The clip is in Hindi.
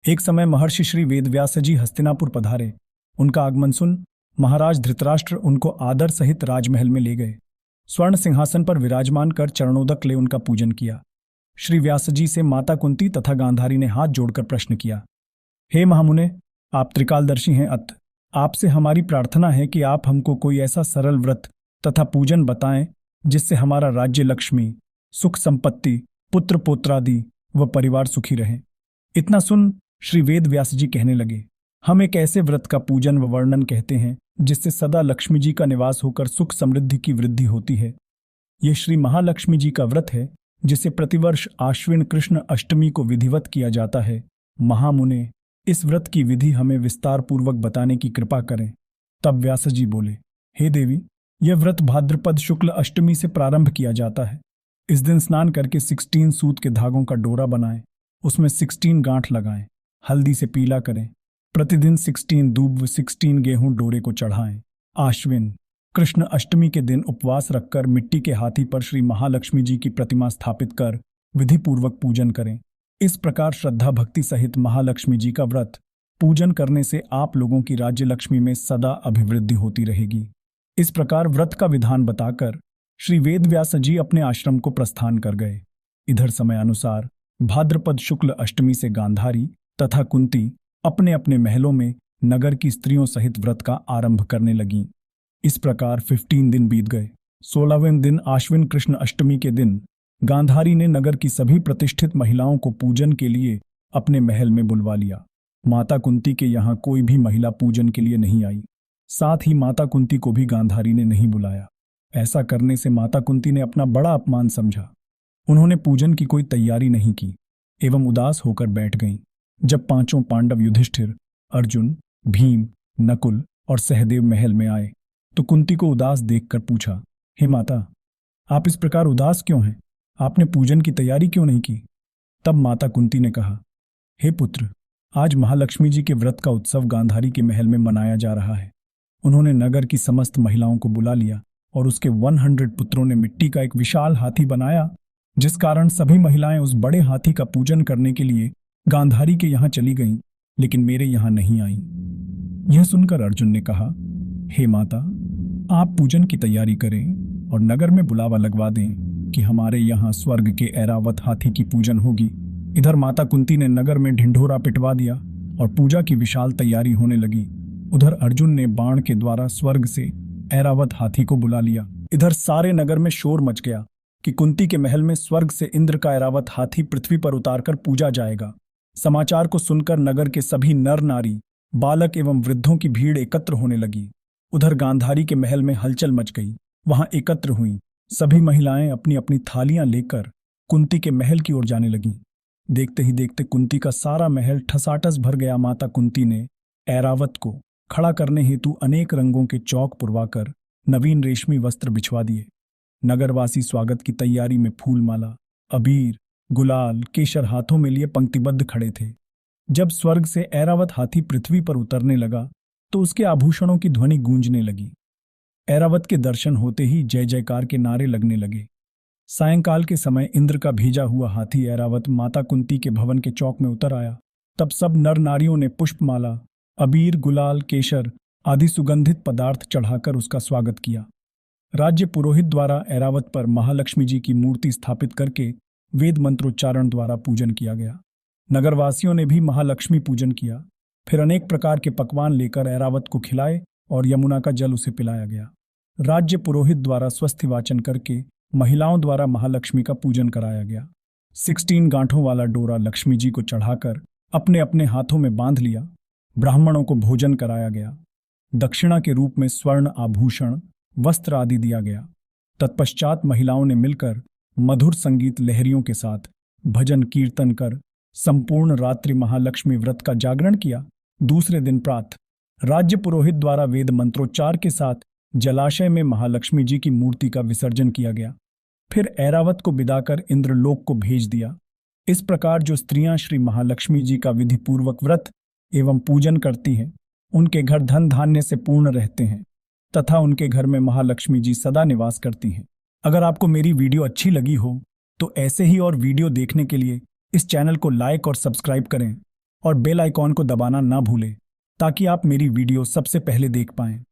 एक समय महर्षि श्री वेदव्यास जी हस्तिनापुर पधारे। उनका आगमन सुन महाराज धृतराष्ट्र उनको आदर सहित राजमहल में ले गए। स्वर्ण सिंहासन पर विराजमान कर चरणोदक ले उनका पूजन किया। श्री व्यास जी से माता कुंती तथा गांधारी ने हाथ जोड़कर प्रश्न किया, हे महामुने, आप त्रिकालदर्शी हैं, अत आपसे हमारी प्रार्थना है कि आप हमको कोई ऐसा सरल व्रत तथा पूजन बताएं जिससे हमारा राज्य, लक्ष्मी, सुख संपत्ति, पुत्र पोत्रादि व परिवार सुखी रहे। इतना सुन श्री वेद व्यास जी कहने लगे, हम एक ऐसे व्रत का पूजन व वर्णन कहते हैं जिससे सदा लक्ष्मी जी का निवास होकर सुख समृद्धि की वृद्धि होती है। यह श्री महालक्ष्मी जी का व्रत है जिसे प्रतिवर्ष आश्विन कृष्ण अष्टमी को विधिवत किया जाता है। महामुने, इस व्रत की विधि हमें विस्तार पूर्वक बताने की कृपा करें। तब व्यास जी बोले, हे देवी, यह व्रत भाद्रपद शुक्ल अष्टमी से प्रारंभ किया जाता है। इस दिन स्नान करके 16 सूत के धागों का डोरा बनाएं, उसमें 16 गांठ लगाएं, हल्दी से पीला करें, प्रतिदिन 16 दूब व 16 गेहूं डोरे को चढ़ाएं। आश्विन कृष्ण अष्टमी के दिन उपवास रखकर मिट्टी के हाथी पर श्री महालक्ष्मी जी की प्रतिमा स्थापित कर विधि पूर्वक पूजन करें। इस प्रकार श्रद्धा भक्ति सहित महालक्ष्मी जी का व्रत पूजन करने से आप लोगों की राज्य लक्ष्मी में सदा अभिवृद्धि होती रहेगी। इस प्रकार व्रत का विधान बताकर श्री वेदव्यास जी अपने आश्रम को प्रस्थान कर गए। इधर समय अनुसार भाद्रपद शुक्ल अष्टमी से गांधारी तथा कुंती अपने अपने महलों में नगर की स्त्रियों सहित व्रत का आरंभ करने लगीं। इस प्रकार 15 दिन बीत गए। 16वें दिन आश्विन कृष्ण अष्टमी के दिन गांधारी ने नगर की सभी प्रतिष्ठित महिलाओं को पूजन के लिए अपने महल में बुलवा लिया। माता कुंती के यहाँ कोई भी महिला पूजन के लिए नहीं आई। साथ ही माता कुंती को भी गांधारी ने नहीं बुलाया। ऐसा करने से माता कुंती ने अपना बड़ा अपमान समझा। उन्होंने पूजन की कोई तैयारी नहीं की एवं उदास होकर बैठ गईं। जब पांचों पांडव युधिष्ठिर, अर्जुन, भीम, नकुल और सहदेव महल में आए तो कुंती को उदास देखकर पूछा, हे माता, आप इस प्रकार उदास क्यों हैं? आपने पूजन की तैयारी क्यों नहीं की? तब माता कुंती ने कहा, हे पुत्र, आज महालक्ष्मी जी के व्रत का उत्सव गांधारी के महल में मनाया जा रहा है। उन्होंने नगर की समस्त महिलाओं को बुला लिया और उसके 100 पुत्रों ने मिट्टी का एक विशाल हाथी बनाया, जिस कारण सभी महिलाएं उस बड़े हाथी का पूजन करने के लिए गांधारी के यहाँ चली गईं, लेकिन मेरे यहाँ नहीं आईं। यह सुनकर अर्जुन ने कहा, हे माता, आप पूजन की तैयारी करें और नगर में बुलावा लगवा दें कि हमारे यहाँ स्वर्ग के ऐरावत हाथी की पूजन होगी। इधर माता कुंती ने नगर में ढिंढोरा पिटवा दिया और पूजा की विशाल तैयारी होने लगी। उधर अर्जुन ने बाण के द्वारा स्वर्ग से ऐरावत हाथी को बुला लिया। इधर सारे नगर में शोर मच गया कि कुंती के महल में स्वर्ग से इंद्र का ऐरावत हाथी पृथ्वी पर उतारकर पूजा जाएगा। समाचार को सुनकर नगर के सभी नर नारी, बालक एवं वृद्धों की भीड़ एकत्र होने लगी। उधर गांधारी के महल में हलचल मच गई। वहां एकत्र हुई सभी महिलाएं अपनी अपनी थालियां लेकर कुंती के महल की ओर जाने लगीं। देखते ही देखते कुंती का सारा महल ठसाठस भर गया। माता कुंती ने ऐरावत को खड़ा करने हेतु अनेक रंगों के चौक पुरवाकर नवीन रेशमी वस्त्र बिछवा दिए। नगरवासी स्वागत की तैयारी में फूलमाला, अबीर, गुलाल, केशर हाथों में लिए पंक्तिबद्ध खड़े थे। जब स्वर्ग से ऐरावत हाथी पृथ्वी पर उतरने लगा तो उसके आभूषणों की ध्वनि गूंजने लगी। ऐरावत के दर्शन होते ही जय जयकार के नारे लगने लगे। सायंकाल के समय इंद्र का भेजा हुआ हाथी ऐरावत माता कुंती के भवन के चौक में उतर आया। तब सब नर नारियों ने पुष्पमाला, अबीर, गुलाल, केशर आदि सुगंधित पदार्थ चढ़ाकर उसका स्वागत किया। राज्य पुरोहित द्वारा ऐरावत पर महालक्ष्मी जी की मूर्ति स्थापित करके वेद मंत्रोच्चारण द्वारा पूजन किया गया। नगरवासियों ने भी महालक्ष्मी पूजन किया। फिर अनेक प्रकार के पकवान लेकर ऐरावत को खिलाए और यमुना का जल उसे पिलाया गया। राज्य पुरोहित द्वारा स्वस्ति वाचन करके महिलाओं द्वारा महालक्ष्मी का पूजन कराया गया। 16 गांठों वाला डोरा लक्ष्मी जी को चढ़ाकर अपने अपने हाथों में बांध लिया। ब्राह्मणों को भोजन कराया गया। दक्षिणा के रूप में स्वर्ण आभूषण, वस्त्र आदि दिया गया। तत्पश्चात महिलाओं ने मिलकर मधुर संगीत लहरियों के साथ भजन कीर्तन कर संपूर्ण रात्रि महालक्ष्मी व्रत का जागरण किया। दूसरे दिन प्रातः राज्य पुरोहित द्वारा वेद मंत्रोच्चार के साथ जलाशय में महालक्ष्मी जी की मूर्ति का विसर्जन किया गया। फिर ऐरावत को बिदाकर इंद्रलोक को भेज दिया। इस प्रकार जो स्त्रियां श्री महालक्ष्मी जी का विधि पूर्वक व्रत एवं पूजन करती हैं, उनके घर धन धान्य से पूर्ण रहते हैं तथा उनके घर में महालक्ष्मी जी सदा निवास करती हैं। अगर आपको मेरी वीडियो अच्छी लगी हो तो ऐसे ही और वीडियो देखने के लिए इस चैनल को लाइक और सब्सक्राइब करें। और बेल आइकॉन को दबाना ना भूलें ताकि आप मेरी वीडियो सबसे पहले देख पाएं।